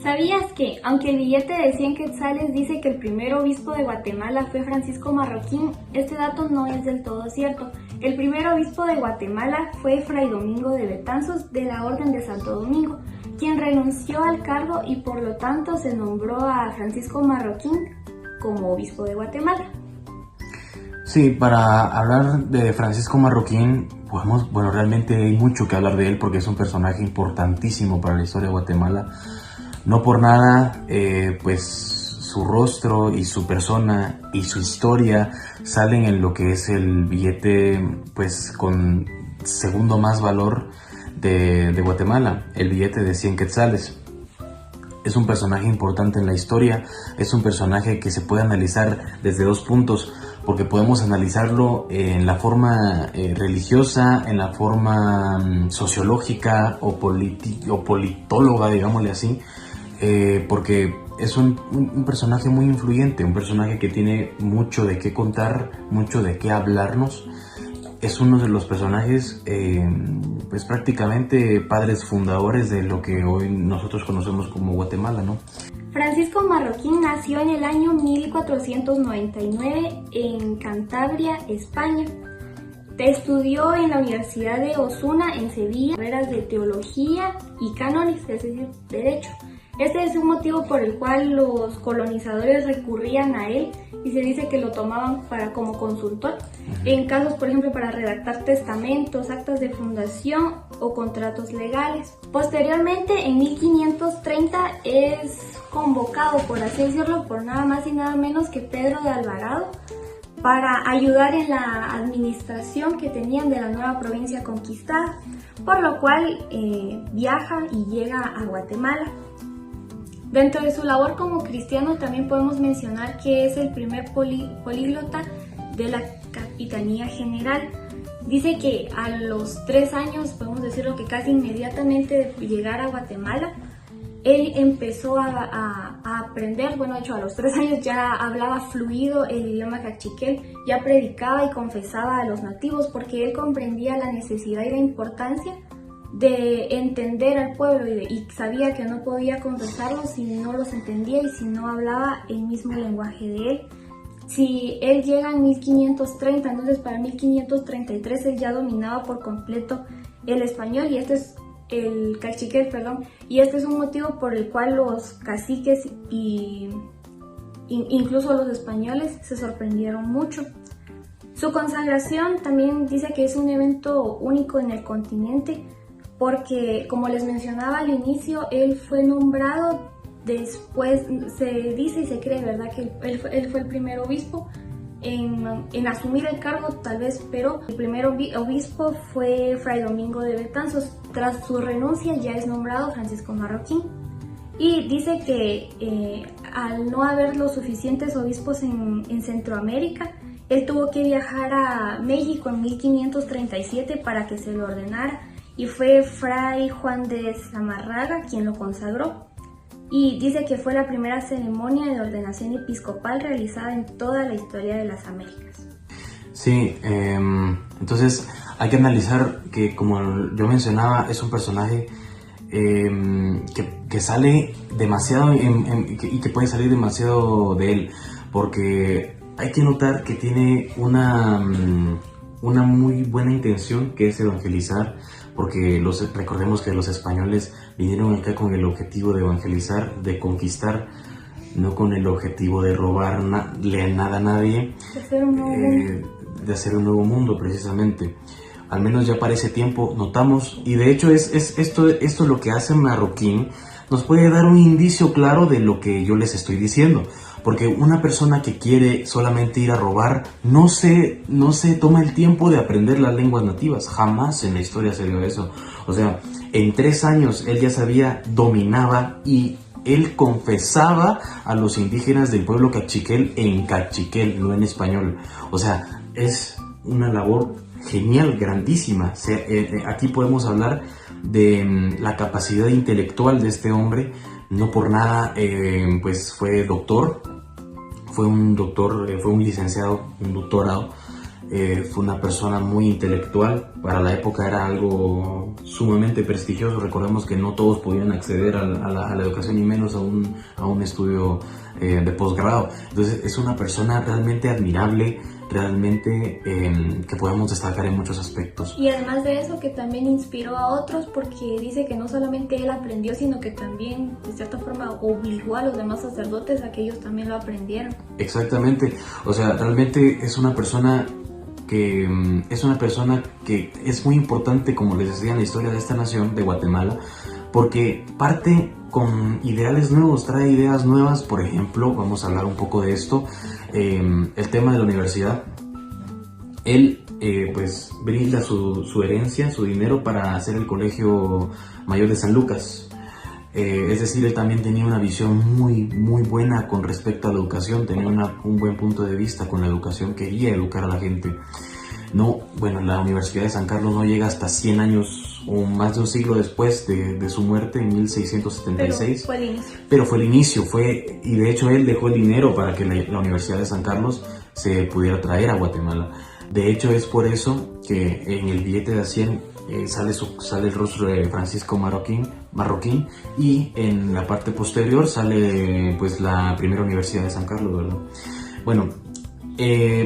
¿Sabías que, aunque el billete de 100 quetzales dice que el primer obispo de Guatemala fue Francisco Marroquín, este dato no es del todo cierto? El primer obispo de Guatemala fue Fray Domingo de Betanzos de la Orden de Santo Domingo, quien renunció al cargo y por lo tanto se nombró a Francisco Marroquín como obispo de Guatemala. Sí, para hablar de Francisco Marroquín, realmente hay mucho que hablar de él porque es un personaje importantísimo para la historia de Guatemala. No por nada, pues su rostro y su persona y su historia salen en lo que es el billete, pues con segundo más valor de Guatemala, el billete de 100 quetzales. Es un personaje importante en la historia, es un personaje que se puede analizar desde dos puntos, porque podemos analizarlo en la forma religiosa, en la forma sociológica o politóloga, digámosle así, porque es un personaje muy influyente, un personaje que tiene mucho de qué contar, mucho de qué hablarnos. Es uno de los personajes, pues prácticamente padres fundadores de lo que hoy nosotros conocemos como Guatemala, ¿no? Francisco Marroquín nació en el año 1499 en Cantabria, España. Estudió en la Universidad de Osuna en Sevilla carreras de teología y cánones, es decir, derecho. Este es un motivo por el cual los colonizadores recurrían a él y se dice que lo tomaban como consultor en casos, por ejemplo, para redactar testamentos, actas de fundación o contratos legales. Posteriormente, en 1530 es convocado, por así decirlo, por nada más y nada menos que Pedro de Alvarado para ayudar en la administración que tenían de la nueva provincia conquistada, por lo cual viaja y llega a Guatemala. Dentro de su labor como cristiano también podemos mencionar que es el primer políglota de la Capitanía General. Dice que a los 3 años, podemos decirlo que casi inmediatamente de llegar a Guatemala, él empezó a aprender, de hecho a los 3 años ya hablaba fluido el idioma cachiquel, ya predicaba y confesaba a los nativos porque él comprendía la necesidad y la importancia de entender al pueblo y sabía que no podía conversarlos si no los entendía y si no hablaba el mismo lenguaje de él. Si él llega en 1530, entonces para 1533 él ya dominaba por completo el español y el cachiquel, y este es un motivo por el cual los caciques y incluso los españoles se sorprendieron mucho. Su consagración también dice que es un evento único en el continente, porque, como les mencionaba al inicio, él fue nombrado después, se dice y se cree, ¿verdad?, que él fue el primer obispo en asumir el cargo, tal vez, pero el primer obispo fue Fray Domingo de Betanzos. Tras su renuncia ya es nombrado Francisco Marroquín. Y dice que al no haber los suficientes obispos en Centroamérica, él tuvo que viajar a México en 1537 para que se lo ordenara. Y fue Fray Juan de Zamarraga quien lo consagró. Y dice que fue la primera ceremonia de ordenación episcopal realizada en toda la historia de las Américas. Sí, entonces hay que analizar que, como yo mencionaba, es un personaje que sale demasiado y que puede salir demasiado de él, porque hay que notar que tiene una muy buena intención, que es evangelizar, porque recordemos que los españoles vinieron acá con el objetivo de evangelizar, de conquistar, no con el objetivo de robarle nada a nadie, de hacer un nuevo mundo precisamente. Al menos ya para ese tiempo notamos, y de hecho esto lo que hace Marroquín nos puede dar un indicio claro de lo que yo les estoy diciendo. Porque una persona que quiere solamente ir a robar no se toma el tiempo de aprender las lenguas nativas. Jamás en la historia se dio eso. O sea, en 3 años él ya dominaba y él confesaba a los indígenas del pueblo cachiquel en cachiquel, no en español. O sea, es una labor genial, grandísima. Aquí podemos hablar de la capacidad intelectual de este hombre. No por nada, pues fue doctor, fue un licenciado, un doctorado, fue una persona muy intelectual, para la época era algo sumamente prestigioso. Recordemos que no todos podían acceder a la educación y menos a un estudio de posgrado. Entonces es una persona realmente admirable, realmente que podemos destacar en muchos aspectos. Y además de eso, que también inspiró a otros, porque dice que no solamente él aprendió, sino que también de cierta forma obligó a los demás sacerdotes a que ellos también lo aprendieran. Exactamente, o sea, realmente es una persona que es muy importante, como les decía, en la historia de esta nación, de Guatemala, porque parte con ideales nuevos, trae ideas nuevas. Por ejemplo, vamos a hablar un poco de esto, el tema de la universidad. Él pues brinda su herencia, su dinero para hacer el Colegio Mayor de San Lucas. Es decir, él también tenía una visión muy buena con respecto a la educación, tenía un buen punto de vista con la educación, quería educar a la gente. La Universidad de San Carlos no llega hasta 100 años o más de un siglo después de su muerte, en 1676. Pero fue el inicio, y de hecho él dejó el dinero para que la Universidad de San Carlos se pudiera traer a Guatemala. De hecho, es por eso que en el billete de 100 sale el rostro de Francisco Marroquín, y en la parte posterior sale pues la primera Universidad de San Carlos, ¿verdad? Bueno,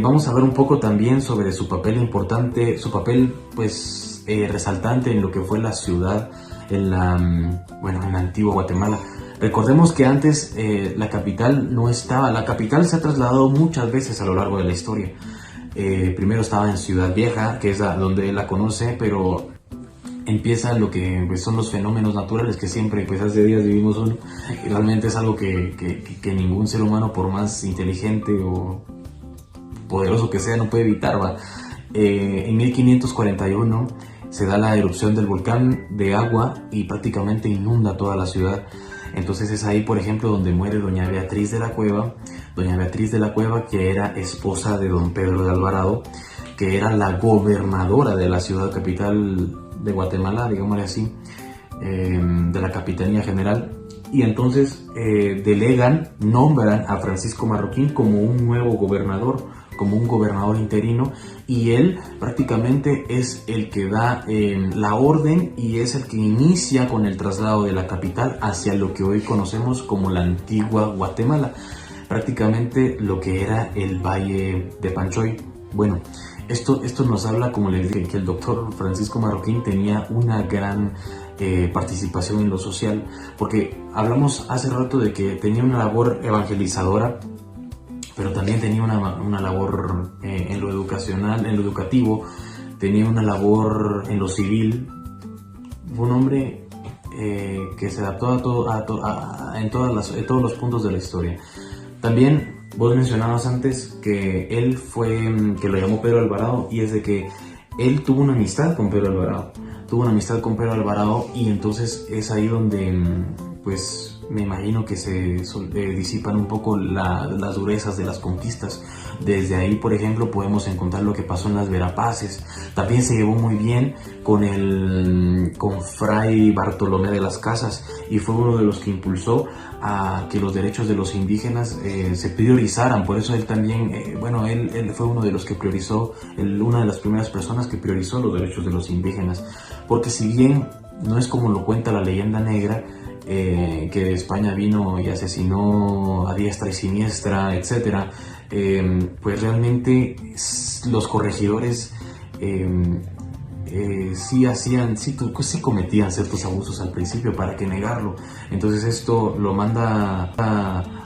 vamos a ver un poco también sobre su papel importante, su papel pues resaltante en lo que fue la ciudad, en la antigua Guatemala. Recordemos que antes la capital no estaba, la capital se ha trasladado muchas veces a lo largo de la historia. Primero estaba en Ciudad Vieja, que es donde él la conoce, pero empieza lo que pues, son los fenómenos naturales que siempre, pues hace días vivimos uno, y realmente es algo que ningún ser humano, por más inteligente o poderoso que sea, no puede evitar, ¿va? En 1541 se da la erupción del volcán de agua y prácticamente inunda toda la ciudad. Entonces es ahí, por ejemplo, donde muere doña Beatriz de la Cueva, que era esposa de don Pedro de Alvarado, que era la gobernadora de la ciudad capital de Guatemala, digámosle así, de la Capitanía General. Y entonces nombran a Francisco Marroquín como un nuevo gobernador, como un gobernador interino, y él prácticamente es el que da la orden y es el que inicia con el traslado de la capital hacia lo que hoy conocemos como la antigua Guatemala, prácticamente lo que era el Valle de Panchoy. Bueno, esto nos habla, como les dije, que el doctor Francisco Marroquín tenía una gran participación en lo social, porque hablamos hace rato de que tenía una labor evangelizadora, pero también tenía una labor en lo educacional, en lo educativo, tenía una labor en lo civil. Fue un hombre que se adaptó en todos los puntos de la historia. También vos mencionabas antes que él que lo llamó Pedro Alvarado, y es de que él tuvo una amistad con Pedro Alvarado, y entonces es ahí donde pues me imagino que se disipan un poco las durezas de las conquistas. Desde ahí, por ejemplo, podemos encontrar lo que pasó en las Verapaces. También se llevó muy bien con Fray Bartolomé de las Casas, y fue uno de los que impulsó a que los derechos de los indígenas se priorizaran. Por eso él también, él fue uno de los que priorizó, una de las primeras personas que priorizó los derechos de los indígenas. Porque si bien no es como lo cuenta la leyenda negra, que de España vino y asesinó a diestra y siniestra, etc., pues realmente los corregidores sí cometían ciertos abusos al principio, ¿para qué negarlo? Entonces esto lo manda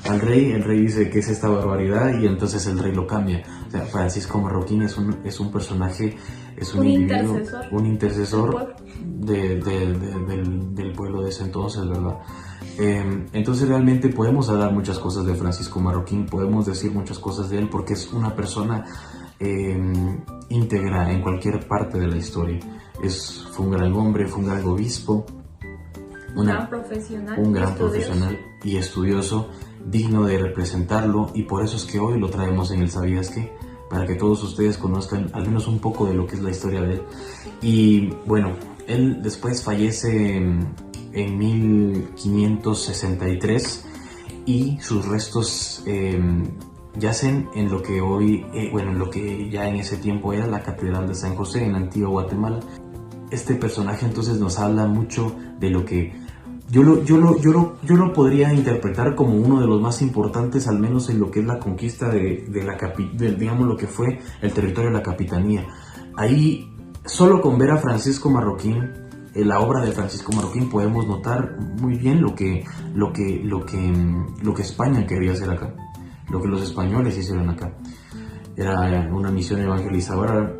al rey, el rey dice que es esta barbaridad, y entonces el rey lo cambia. O sea, Francisco Marroquín es un personaje, es un individuo, un intercesor del pueblo de ese entonces, ¿verdad? Entonces realmente podemos hablar muchas cosas de Francisco Marroquín, podemos decir muchas cosas de él, porque es una persona íntegra en cualquier parte de la historia. Fue un gran hombre, fue un gran obispo, un gran profesional y estudioso, digno de representarlo, y por eso es que hoy lo traemos en el ¿Sabías qué? Para que todos ustedes conozcan al menos un poco de lo que es la historia de él. Y bueno, él después fallece en 1563, y sus restos yacen en lo que hoy, en lo que ya en ese tiempo era la Catedral de San José en la antigua Guatemala. Este personaje entonces nos habla mucho de lo que yo lo podría interpretar como uno de los más importantes, al menos en lo que es la conquista de digamos, lo que fue el territorio de la Capitanía. Ahí, solo con ver a Francisco Marroquín, la obra de Francisco Marroquín, podemos notar muy bien lo que España quería hacer acá, lo que los españoles hicieron acá. Era una misión evangelizadora,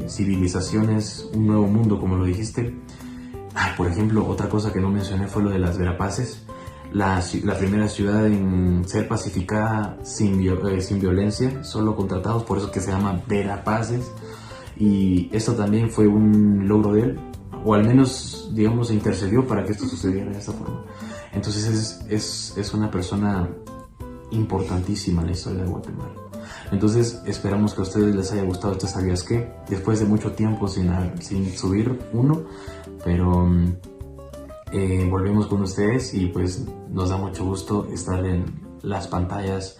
civilizaciones, un nuevo mundo, como lo dijiste. Por ejemplo, otra cosa que no mencioné fue lo de las Verapaces, la primera ciudad en ser pacificada sin violencia, solo con tratados, por eso que se llama Verapaces. Y esto también fue un logro de él, o al menos, digamos, intercedió para que esto sucediera de esta forma. Entonces es una persona importantísima en la historia de Guatemala. Entonces esperamos que a ustedes les haya gustado este ¿Sabías qué? Después de mucho tiempo sin subir uno, pero volvemos con ustedes y pues nos da mucho gusto estar en las pantallas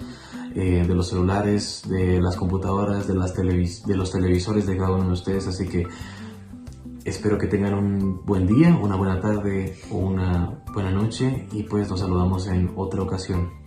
de los celulares, de las computadoras, de los televisores de cada uno de ustedes. Así que espero que tengan un buen día, una buena tarde o una buena noche, y pues nos saludamos en otra ocasión.